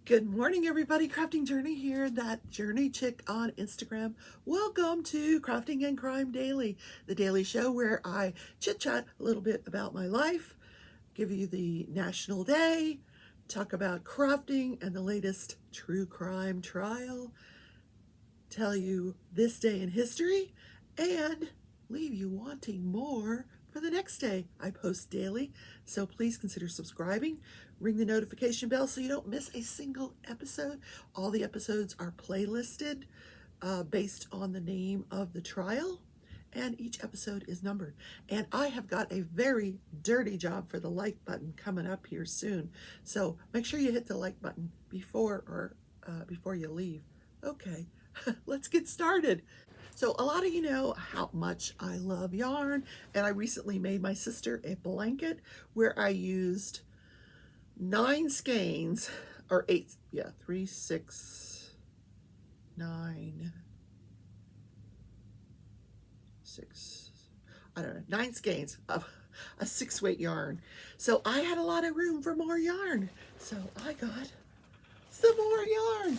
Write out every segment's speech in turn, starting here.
Good morning, everybody. Crafting Journey here, that journey chick on Instagram. Welcome to Crafting and Crime Daily, the daily show where I chit-chat a little bit about my life, give you the national day, talk about crafting and the latest true crime trial, tell you this day in history, and leave you wanting more for the next day. I post daily, so please consider subscribing. Ring the notification bell so you don't miss a single episode. All the episodes are playlisted based on the name of the trial, and each episode is numbered. And I have got a very dirty job for the like button coming up here soon. So make sure you hit the like button before you leave. Okay, let's get started. So a lot of you know how much I love yarn, and I recently made my sister a blanket where I used 9 skeins, or 8, yeah, 3, 6, 9, 6, I don't know, 9 skeins of a 6-weight yarn. So I had a lot of room for more yarn. So I got some more yarn.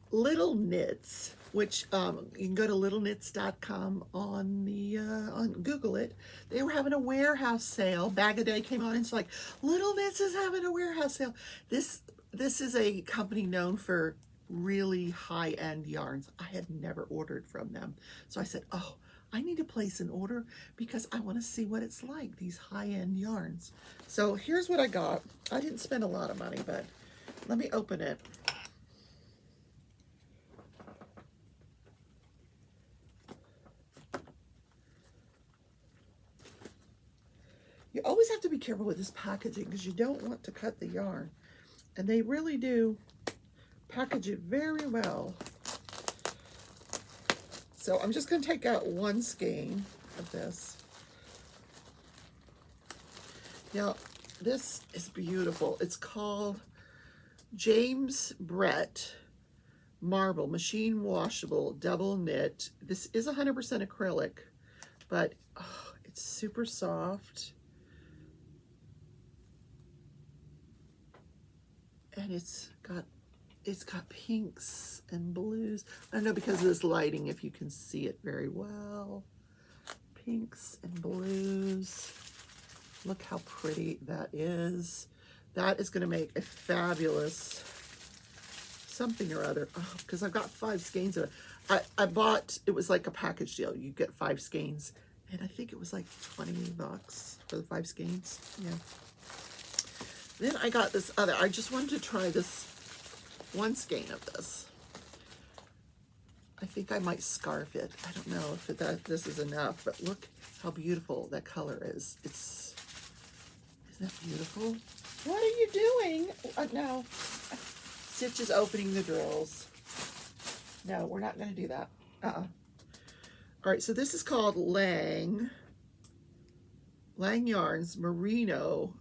Little Knits, which you can go to littleknits.com on Google it. They were having a warehouse sale. Bag a Day came on, and it's like, Little Knits is having a warehouse sale. This is a company known for really high-end yarns. I had never ordered from them. So I said, oh, I need to place an order because I want to see what it's like, these high-end yarns. So here's what I got. I didn't spend a lot of money, but let me open it. You always have to be careful with this packaging because you don't want to cut the yarn. And they really do package it very well. So I'm just going to take out 1 skein of this. Now, this is beautiful. It's called James Brett Marble Machine Washable Double Knit. This is 100% acrylic, but oh, it's super soft. And it's got pinks and blues. I don't know because of this lighting if you can see it very well. Pinks and blues. Look how pretty that is. That is going to make a fabulous something or other. Oh, because I've got 5 skeins of it. I bought, it was like a package deal. You get 5 skeins. And I think it was like $20 for the 5 skeins. Yeah. Then I got this other, I just wanted to try this 1 skein of this. I think I might scarf it. I don't know if this is enough, but look how beautiful that color is. Isn't that beautiful? What are you doing? No. Stitch is opening the drills. No, we're not going to do that. All right, so this is called Lang Yarns Merino.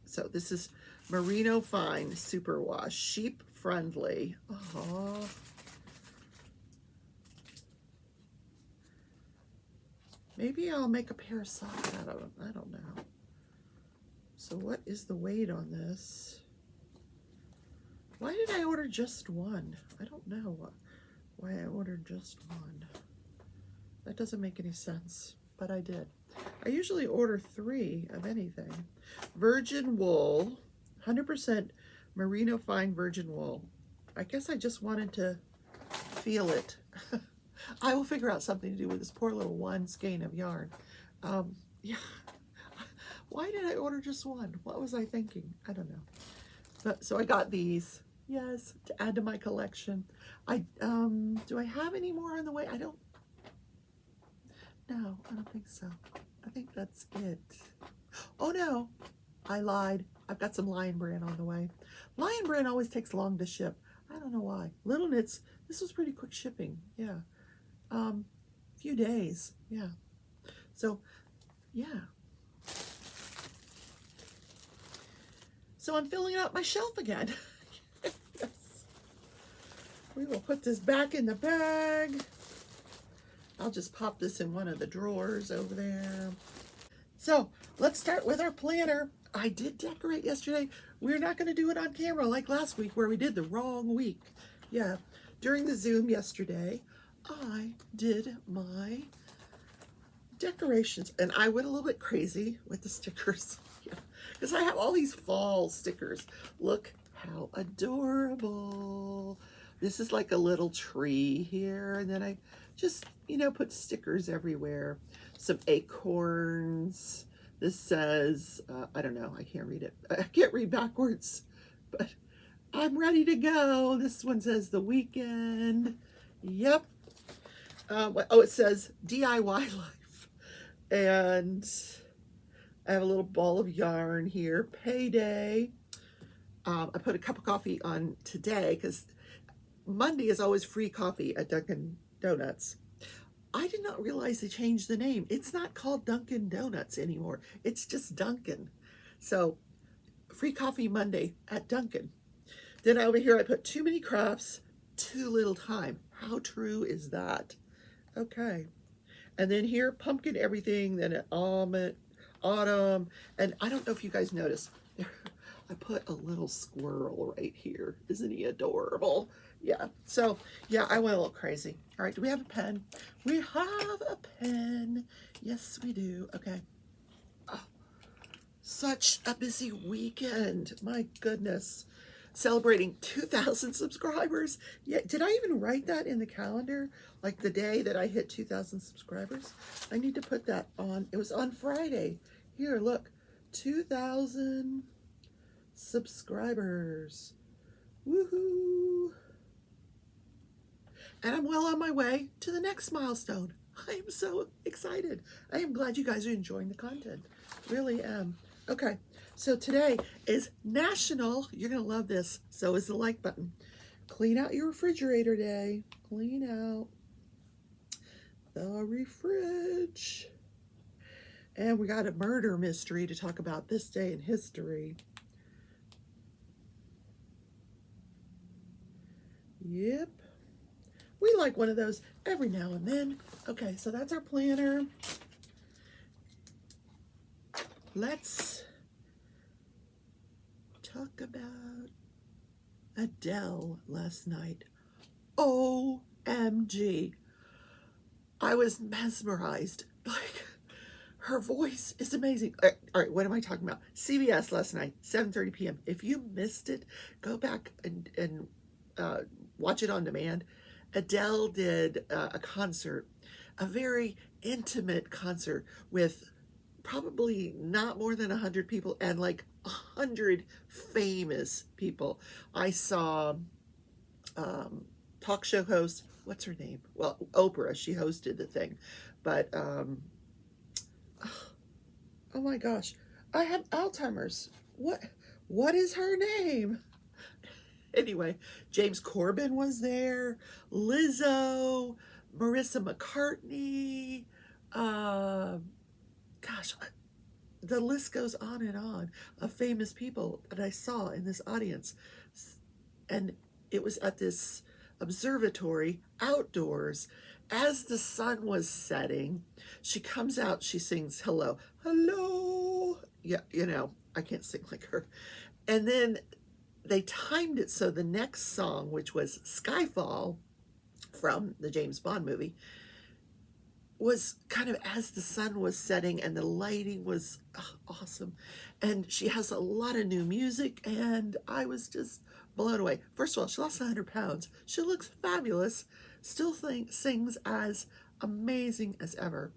So this is Merino Fine Superwash, sheep friendly. Oh. Maybe I'll make a pair of socks out of them. I don't know. So what is the weight on this? Why did I order just 1? I don't know why I ordered just 1. That doesn't make any sense, but I did. I usually order 3 of anything. Virgin wool, 100% merino fine virgin wool. I guess I just wanted to feel it. I will figure out something to do with this poor little 1 skein of yarn. Yeah. Why did I order just 1? What was I thinking? I don't know. But so I got these, yes, to add to my collection. Do I have any more on the way? No, I don't think so. I think that's it. Oh no, I lied. I've got some Lion Brand on the way. Lion Brand always takes long to ship. I don't know why. Little Knits, this was pretty quick shipping. Yeah. Few days. Yeah. So, yeah. So I'm filling up my shelf again. Yes. We will put this back in the bag. I'll just pop this in one of the drawers over there. So let's start with our planner. I did decorate yesterday. We're not going to do it on camera like last week where we did the wrong week. Yeah, during the Zoom yesterday, I did my decorations, and I went a little bit crazy with the stickers. Yeah, because I have all these fall stickers. Look how adorable. This is like a little tree here, and then I just, put stickers everywhere. Some acorns. This says, I don't know, I can't read it. I can't read backwards, but I'm ready to go. This one says the weekend. Yep. Oh, it says DIY life. And I have a little ball of yarn here. Payday. I put a cup of coffee on today because Monday is always free coffee at Dunkin' Donuts. I did not realize they changed the name. It's not called Dunkin' Donuts anymore. It's just Dunkin'. So, free coffee Monday at Dunkin'. Then over here I put too many crafts, too little time. How true is that? Okay. And then here, pumpkin everything, then an almond, autumn. And I don't know if you guys noticed, I put a little squirrel right here. Isn't he adorable? Yeah, so, yeah, I went a little crazy. All right, do we have a pen? We have a pen. Yes, we do. Okay. Oh, such a busy weekend. My goodness. Celebrating 2,000 subscribers. Yeah, did I even write that in the calendar? Like the day that I hit 2,000 subscribers? I need to put that on. It was on Friday. Here, look. 2,000 subscribers. Woohoo! And I'm well on my way to the next milestone. I am so excited. I am glad you guys are enjoying the content. Really am. Okay, so today is National, you're going to love this, so is the like button, Clean Out Your Refrigerator Day. Clean out the refridge. And we got a murder mystery to talk about this day in history. Yep. We like one of those every now and then. Okay, so that's our planner. Let's talk about Adele last night. OMG. I was mesmerized. Like, her voice is amazing. All right, what am I talking about? CBS last night, 7:30 p.m. If you missed it, go back and watch it on demand. Adele did a concert, a very intimate concert with probably not more than 100 people and like 100 famous people. I saw talk show host, what's her name? Well, Oprah, she hosted the thing. But, oh my gosh, I have Alzheimer's. What is her name? Anyway, James Corbin was there, Lizzo, Marissa McCartney, gosh, the list goes on of famous people that I saw in this audience. And it was at this observatory outdoors. As the sun was setting, she comes out, she sings hello, hello. Yeah, I can't sing like her. And then they timed it so the next song, which was Skyfall from the James Bond movie, was kind of as the sun was setting and the lighting was awesome. And she has a lot of new music and I was just blown away. First of all, she lost 100 pounds. She looks fabulous, still sings as amazing as ever.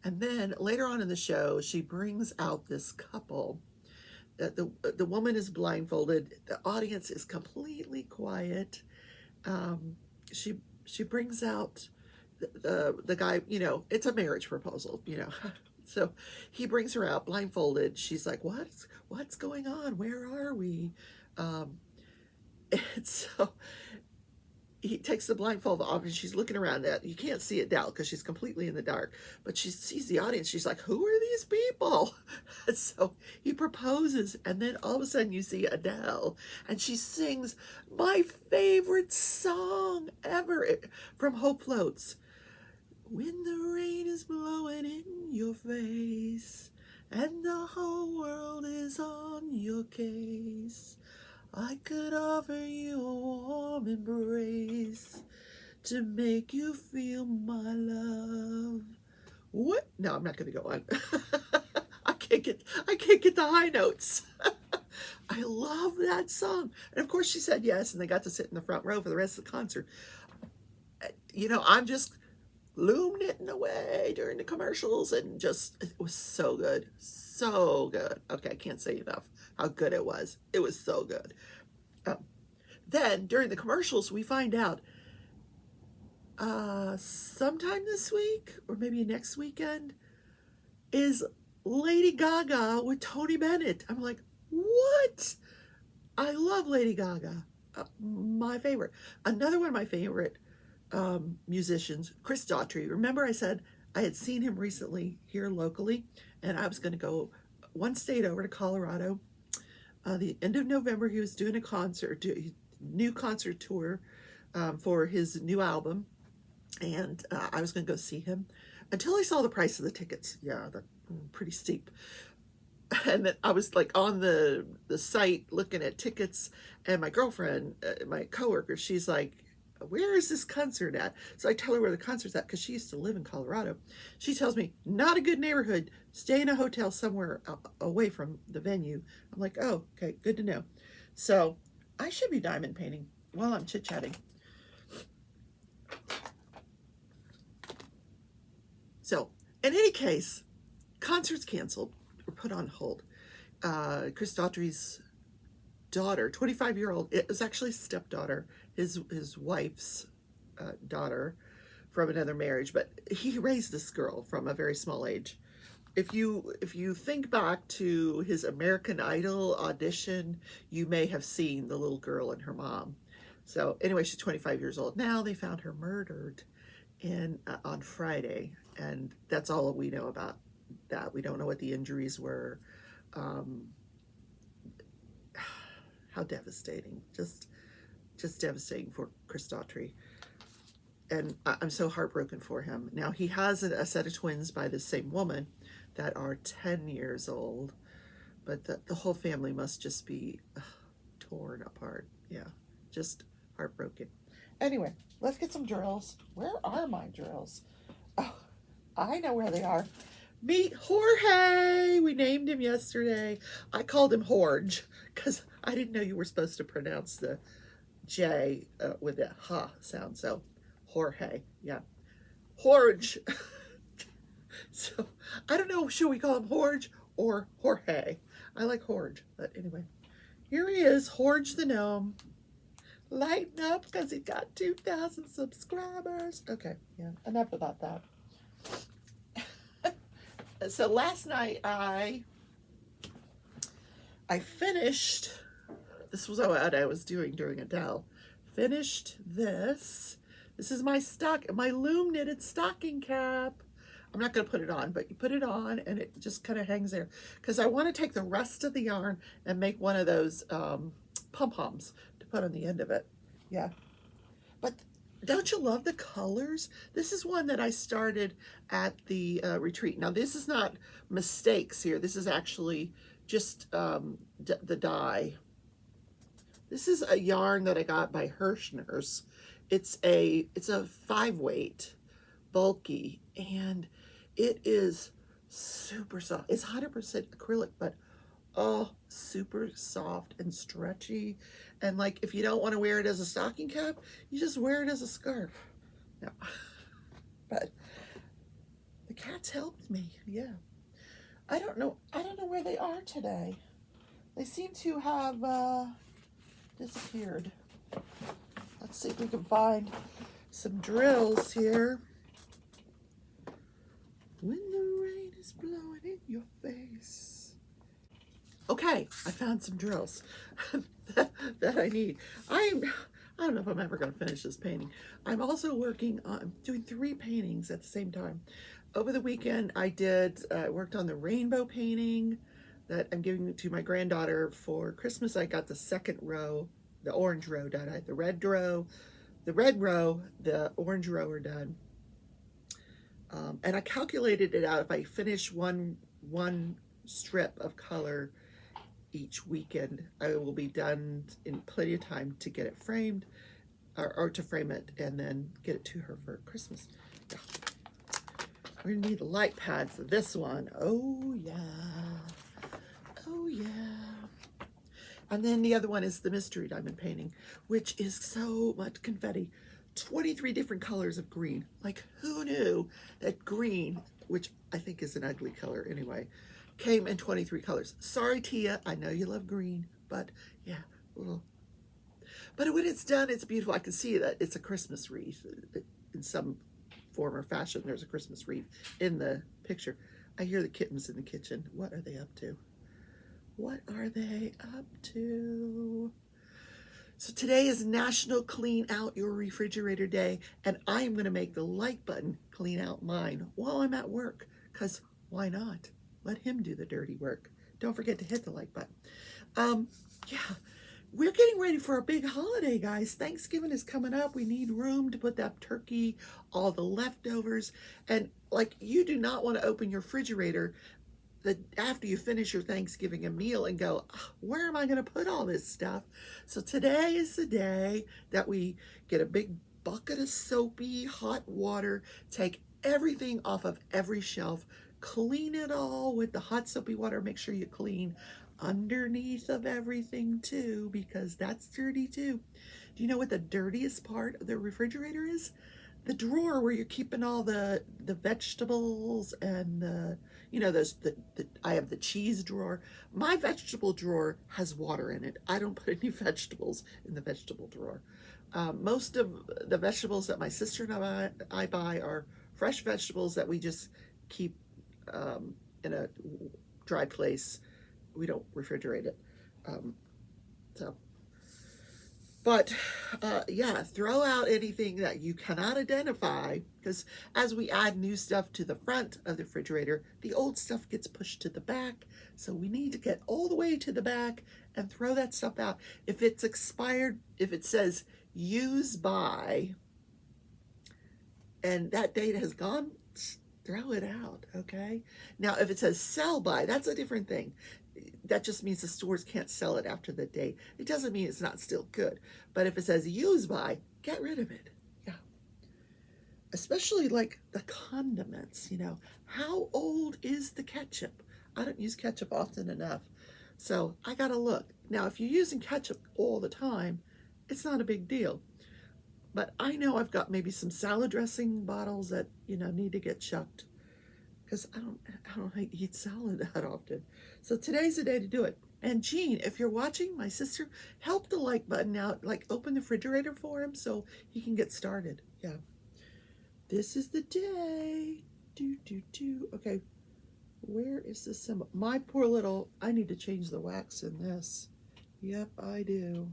And then later on in the show, she brings out this couple. The woman is blindfolded. The audience is completely quiet. She brings out the guy, it's a marriage proposal, So he brings her out blindfolded. She's like, what's going on? Where are we? And so he takes the blindfold off and she's looking around. That you can't see Adele because she's completely in the dark, but she sees the audience. She's like, who are these people? And so he proposes, and then all of a sudden you see Adele and she sings my favorite song ever from Hope Floats. When the rain is blowing in your face and the whole world is on your case. I could offer you a warm embrace to make you feel my love. What? No, I'm not going to go on. I can't get the high notes. I love that song. And of course she said yes, and they got to sit in the front row for the rest of the concert. You know, I'm just loom knitting away during the commercials, and just, it was so good. So good. Okay, I can't say enough how good it was. It was so good. Then during the commercials, we find out sometime this week or maybe next weekend is Lady Gaga with Tony Bennett. I'm like, what? I love Lady Gaga. My favorite. Another one of my favorite musicians, Chris Daughtry. Remember I said I had seen him recently here locally, and I was going to go one state over to Colorado. The end of November, he was doing a concert, new concert tour for his new album, and I was going to go see him until I saw the price of the tickets. Yeah, they're pretty steep. And then I was like on the site looking at tickets, and my girlfriend, my coworker, she's like, where is this concert at? So I tell her where the concert's at, because she used to live in Colorado. She tells me, not a good neighborhood, stay in a hotel somewhere away from the venue. I'm like, oh, okay, good to know. So I should be diamond painting while I'm chit-chatting. So in any case, concerts canceled or put on hold. Chris Daughtry's daughter, 25-year-old, it was actually stepdaughter, his wife's daughter from another marriage, but he raised this girl from a very small age. If you think back to his American Idol audition, you may have seen the little girl and her mom. So anyway, she's 25 years old now. They found her murdered on Friday, and that's all we know about that. We don't know what the injuries were. How devastating. Just devastating for Chris Daughtry. And I'm so heartbroken for him. Now, he has a set of twins by the same woman that are 10 years old, but the whole family must just be torn apart. Yeah, just heartbroken. Anyway, let's get some drills. Where are my drills? Oh, I know where they are. Meet Jorge. We named him yesterday. I called him Horge because I didn't know you were supposed to pronounce the J with the ha sound. So Jorge, yeah, Horge. So I don't know, should we call him Horge or Jorge? I like Horge, but anyway, here he is, Horge the gnome. Lighten up because he's got 2,000 subscribers. Okay, yeah, enough about that. So last night I finished, this was what I was doing during Adele, finished this. This is my loom knitted stocking cap. I'm not going to put it on, but you put it on and it just kind of hangs there, because I want to take the rest of the yarn and make one of those pom-poms to put on the end of it. Yeah. But don't you love the colors? This is one that I started at the retreat. Now, this is not mistakes here. This is actually just the dye. This is a yarn that I got by Hirschner's. It's a 5-weight, bulky, and it is super soft. It's 100% acrylic, but oh, super soft and stretchy. And like, if you don't want to wear it as a stocking cap, you just wear it as a scarf. No, but the cats helped me. Yeah, I don't know where they are today. They seem to have disappeared. Let's see if we can find some drills here. When the rain is blowing in your face. Okay, I found some drills that I need. I don't know if I'm ever going to finish this painting. I'm also doing 3 paintings at the same time. Over the weekend, I worked on the rainbow painting that I'm giving to my granddaughter for Christmas. I got the second row, the orange row done. I had the red row, the orange row are done. And I calculated it out. If I finish one strip of color each weekend. I will be done in plenty of time to get it framed, or to frame it and then get it to her for Christmas. Yeah. We're gonna need light pads for this one. Oh yeah. Oh yeah. And then the other one is the mystery diamond painting, which is so much confetti. 23 different colors of green. Like, who knew that green, which I think is an ugly color anyway, came in 23 colors. Sorry, Tia, I know you love green, but yeah, little. But when it's done, it's beautiful. I can see that it's a Christmas wreath in some form or fashion. There's a Christmas wreath in the picture. I hear the kittens in the kitchen. What are they up to? What are they up to? So today is National Clean Out Your Refrigerator Day, and I am going to make the like button clean out mine while I'm at work, because why not? Let him do the dirty work. Don't forget to hit the like button. Yeah, we're getting ready for a big holiday, guys. Thanksgiving is coming up. We need room to put that turkey, all the leftovers, and like, you do not want to open your refrigerator after you finish your Thanksgiving meal and go, where am I going to put all this stuff? So today is the day that we get a big bucket of soapy hot water, take everything off of every shelf, clean it all with the hot soapy water. Make sure you clean underneath of everything too, because that's dirty too. Do you know what the dirtiest part of the refrigerator is? The drawer where you're keeping all the vegetables and the, you know, I have the cheese drawer. My vegetable drawer has water in it. I don't put any vegetables in the vegetable drawer. Most of the vegetables that my sister and I buy are fresh vegetables that we just keep in a dry place. We don't refrigerate it. But yeah, throw out anything that you cannot identify, because as we add new stuff to the front of the refrigerator, the old stuff gets pushed to the back. So we need to get all the way to the back and throw that stuff out. If it's expired, if it says use by, and that date has gone, throw it out, okay? Now, if it says sell by, that's a different thing. That just means the stores can't sell it after the date. It doesn't mean it's not still good. But if it says use by, get rid of it. Yeah. Especially like the condiments, you know. How old is the ketchup? I don't use ketchup often enough. So I gotta look. Now, if you're using ketchup all the time, it's not a big deal. But I know I've got maybe some salad dressing bottles that, you know, need to get chucked, because I don't eat salad that often. So today's the day to do it. And Jean, if you're watching, my sister, help the like button out, like open the refrigerator for him so he can get started. Yeah. This is the day. Okay, where is the symbol? My poor little, I need to change the wax in this. Yep, I do.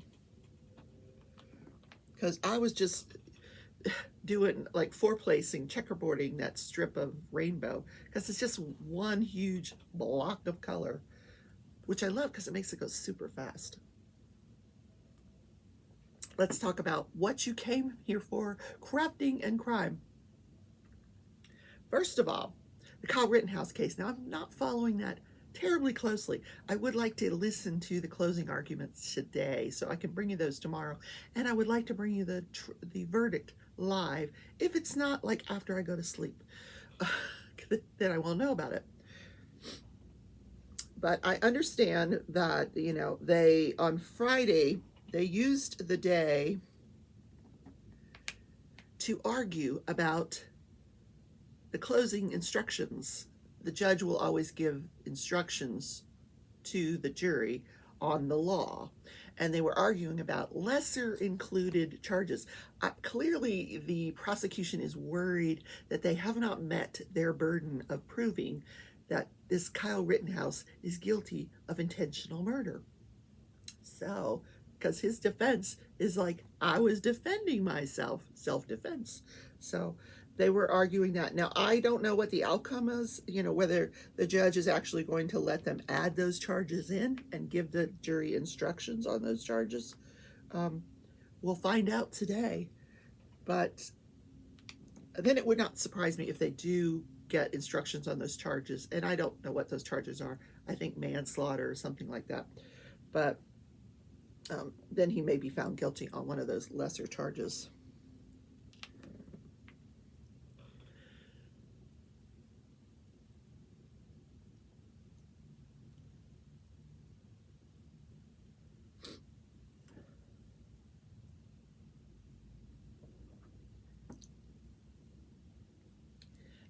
Because I was just doing like four-placing, checkerboarding that strip of rainbow, because it's just one huge block of color, which I love because it makes it go super fast. Let's talk about what you came here for, crafting and crime. First of all, the Kyle Rittenhouse case. Now, I'm not following that terribly closely. I would like to listen to the closing arguments today, so I can bring you those tomorrow. And I would like to bring you the verdict live, if it's not like after I go to sleep. Then I won't know about it. But I understand that, you know, they, on Friday, they used the day to argue about the closing instructions. The judge will always give instructions to the jury on the law, and they were arguing about lesser included charges. Clearly, the prosecution is worried that they have not met their burden of proving that this Kyle Rittenhouse is guilty of intentional murder. So, because his defense is like, I was defending myself, self-defense. So they were arguing that. Now, I don't know what the outcome is, you know, whether the judge is actually going to let them add those charges in and give the jury instructions on those charges. We'll find out today. But then it would not surprise me if they do get instructions on those charges. And I don't know what those charges are. I think manslaughter or something like that. But then he may be found guilty on one of those lesser charges.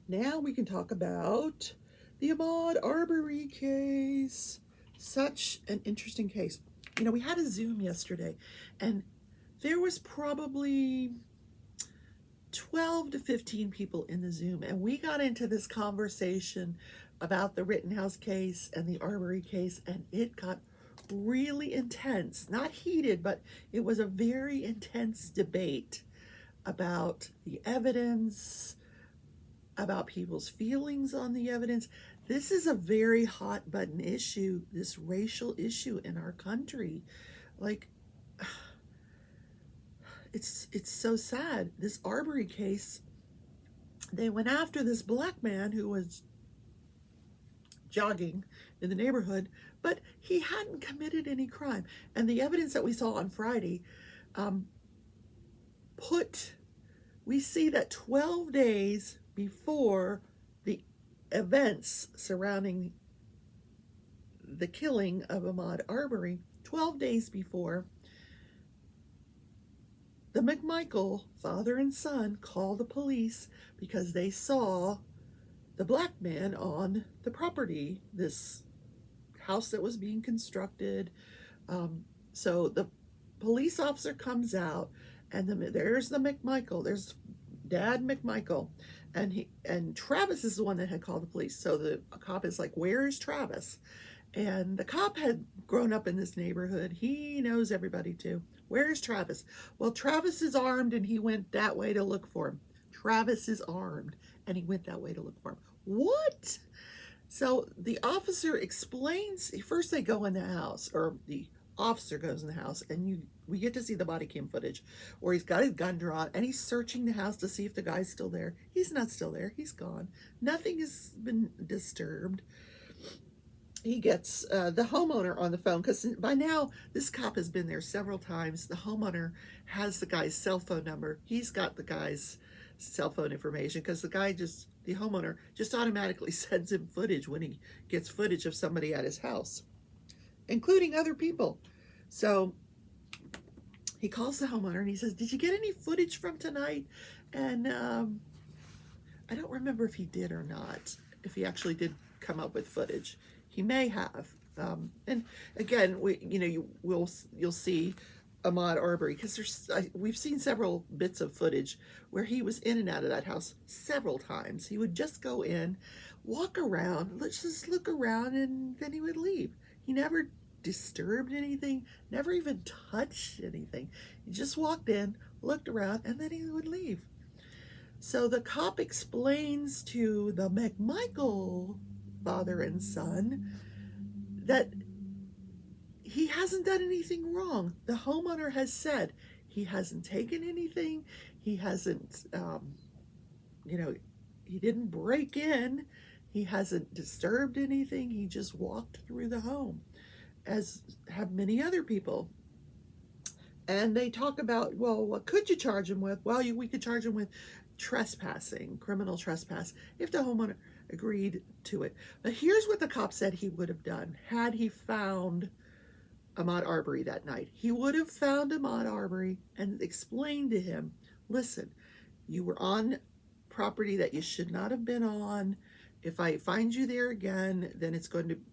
Now we can talk about the Ahmaud Arbery case. Such an interesting case. You know, we had a Zoom yesterday, and there was probably 12 to 15 people in the Zoom, and we got into this conversation about the Rittenhouse case and the Arbery case, and it got really intense. Not heated, but it was a very intense debate about the evidence, about people's feelings on the evidence. This is a very hot button issue, this racial issue in our country. Like, it's so sad. This Arbery case, they went after this black man who was jogging in the neighborhood, but he hadn't committed any crime. And the evidence that we saw on Friday we see that 12 days before the events surrounding the killing of Ahmaud Arbery, 12 days before, the McMichael father and son called the police because they saw the black man on the property, this house that was being constructed. So the police officer comes out, and there's the McMichael, there's Dad McMichael, and Travis is the one that had called the police. So the cop is like, "Where is Travis?" And the cop had grown up in this neighborhood. He knows everybody too. "Where's Travis?" "Well, Travis is armed and he went that way to look for him." Travis is armed and he went that way to look for him. What? So the officer explains, first they go in the house, or the officer goes in the house, and we get to see the body cam footage where he's got his gun drawn and he's searching the house to see if the guy's still there. He's not still there. He's gone. Nothing has been disturbed. He gets the homeowner on the phone, because by now this cop has been there several times. The homeowner has the guy's cell phone number. He's got the guy's cell phone information, because the homeowner just automatically sends him footage when he gets footage of somebody at his house, including other people. So he calls the homeowner and he says, "Did you get any footage from tonight?" And I don't remember if he did or not, if he actually did come up with footage. He may have. And again, you'll see Ahmaud Arbery, because we've seen several bits of footage where he was in and out of that house several times. He would just go in, walk around, let's just look around, and then he would leave. He never disturbed anything, never even touched anything. He just walked in, looked around, and then he would leave. So the cop explains to the McMichael father and son that he hasn't done anything wrong. The homeowner has said he hasn't taken anything. He hasn't, he didn't break in. He hasn't disturbed anything. He just walked through the home, as have many other people. And they talk about, well, what could you charge him with? Well, we could charge him with trespassing, criminal trespass, if the homeowner agreed to it. But here's what the cop said he would have done had he found Ahmaud Arbery that night. He would have found Ahmaud Arbery and explained to him, "Listen, you were on property that you should not have been on. If I find you there again, then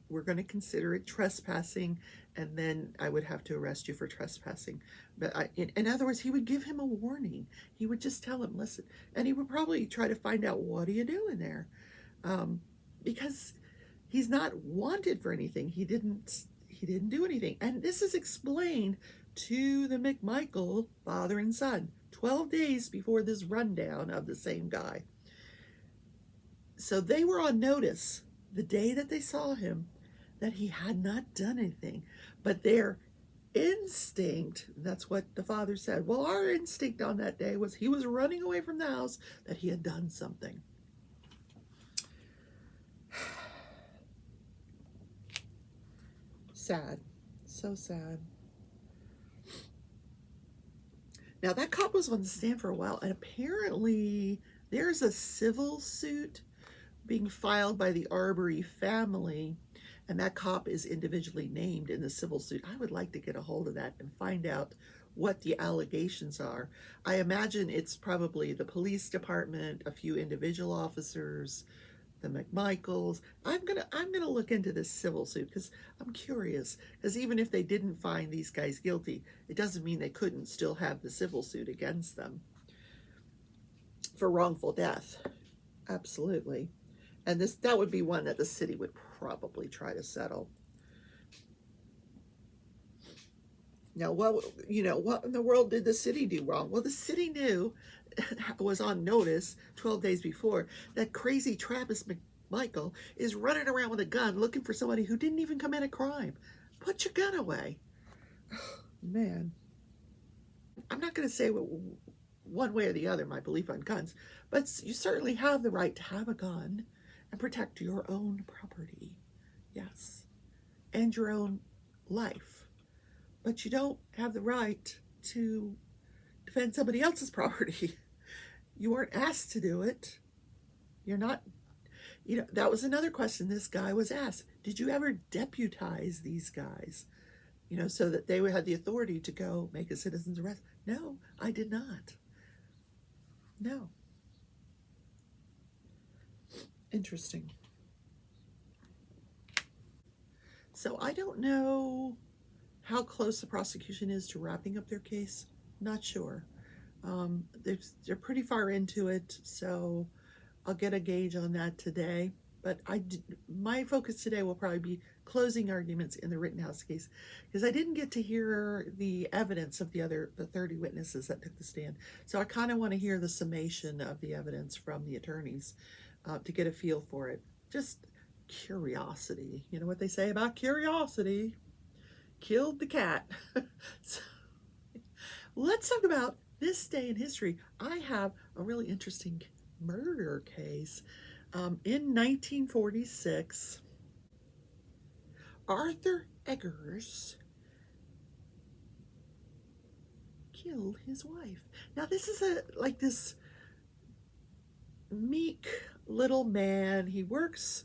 we're going to consider it trespassing, and then I would have to arrest you for trespassing." But in other words, he would give him a warning. He would just tell him, "Listen," and he would probably try to find out, what are you doing there? Because he's not wanted for anything. He didn't do anything. And this is explained to the McMichael father and son 12 days before this rundown of the same guy. So they were on notice the day that they saw him that he had not done anything. But their instinct, that's what the father said, well, our instinct on that day was he was running away from the house, that he had done something. Sad. So sad. Now, that cop was on the stand for a while, and apparently there's a civil suit being filed by the Arbery family, and that cop is individually named in the civil suit. I would like to get a hold of that and find out what the allegations are. I imagine it's probably the police department, a few individual officers, the McMichaels. I'm gonna look into this civil suit because I'm curious. Because even if they didn't find these guys guilty, it doesn't mean they couldn't still have the civil suit against them for wrongful death. Absolutely. And that would be one that the city would probably try to settle. Now, what in the world did the city do wrong? Well, the city knew, was on notice 12 days before, that crazy Travis McMichael is running around with a gun looking for somebody who didn't even commit a crime. Put your gun away. Man. I'm not going to say one way or the other my belief on guns, but you certainly have the right to have a gun and protect your own property. Yes. And your own life. But you don't have the right to defend somebody else's property. You weren't asked to do it. You're not, that was another question this guy was asked. Did you ever deputize these guys, so that they had the authority to go make a citizen's arrest? No, I did not. No. Interesting. So I don't know how close the prosecution is to wrapping up their case. Not sure. They're pretty far into it, so I'll get a gauge on that today. But my focus today will probably be closing arguments in the Rittenhouse case, because I didn't get to hear the evidence of the 30 witnesses that took the stand. So I kind of want to hear the summation of the evidence from the attorneys to get a feel for it. Just curiosity. You know what they say about curiosity? Killed the cat. So, let's talk about this day in history. I have a really interesting murder case. In 1946, Arthur Eggers killed his wife. Now, this is this meek little man. He works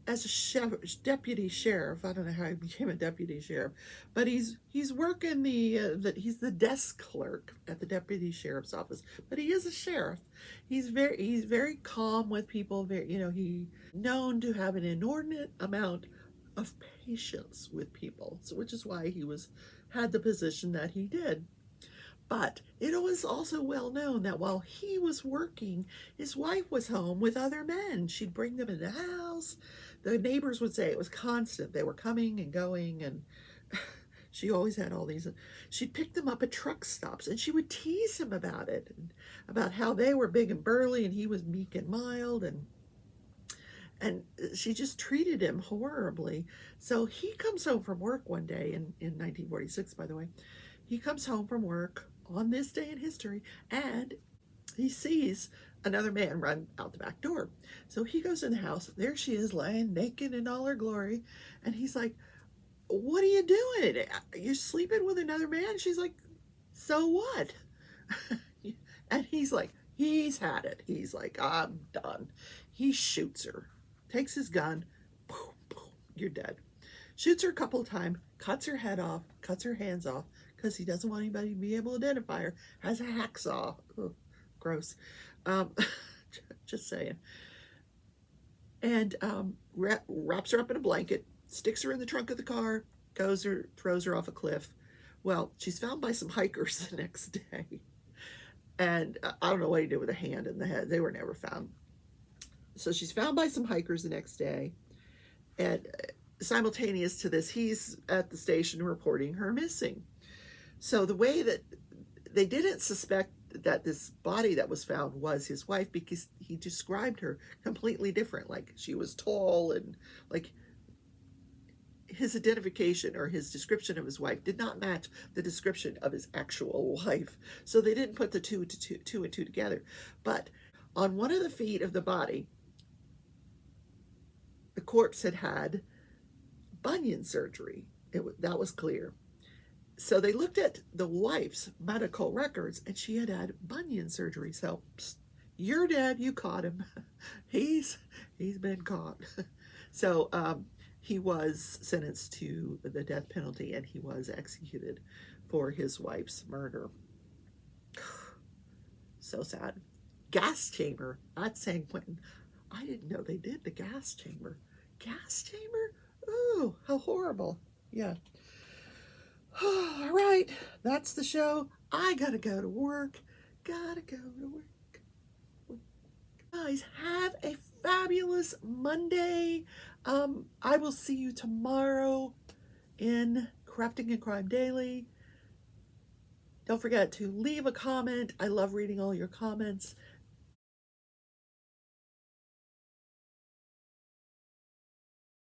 as a deputy sheriff. I don't know how he became a deputy sheriff, but he's working he's the desk clerk at the deputy sheriff's office. But he is a sheriff. He's very calm with people. He known to have an inordinate amount of patience with people, so which is why he had the position that he did. But it was also well known that while he was working, his wife was home with other men. She'd bring them in the house. The neighbors would say it was constant. They were coming and going, and she always had all these. She'd pick them up at truck stops, and she would tease him about it, about how they were big and burly, and he was meek and mild, and she just treated him horribly. So he comes home from work one day in 1946, by the way. He comes home from work on this day in history, and he sees another man run out the back door. So he goes in the house. There she is, laying naked in all her glory. And he's like, "What are you doing? You're sleeping with another man?" She's like, "So what?" And he's like, he's had it. He's like, "I'm done." He shoots her, takes his gun, boom, boom, you're dead. Shoots her a couple of times, cuts her head off, cuts her hands off, because he doesn't want anybody to be able to identify her. Has a hacksaw. Ugh, gross. Just saying. And wraps her up in a blanket, sticks her in the trunk of the car, throws her off a cliff. Well, she's found by some hikers the next day. And I don't know what he did with a hand and the head. They were never found. So she's found by some hikers the next day. And simultaneous to this, he's at the station reporting her missing. So the way that they didn't suspect that this body that was found was his wife, because he described her completely different. Like, she was tall, and like his identification or his description of his wife did not match the description of his actual wife. So they didn't put the two and two together. But on one of the feet of the body, the corpse had bunion surgery. That was clear. So they looked at the wife's medical records, and she had had bunion surgery. So, psst, you're dead. You caught him. he's been caught. So he was sentenced to the death penalty, and he was executed for his wife's murder. So sad. Gas chamber at San Quentin. I didn't know they did the gas chamber. Gas chamber? Oh, how horrible. Yeah. All right, that's the show. I gotta go to work. Gotta go to work. Guys, have a fabulous Monday. I will see you tomorrow in Crafting and Crime Daily. Don't forget to leave a comment. I love reading all your comments.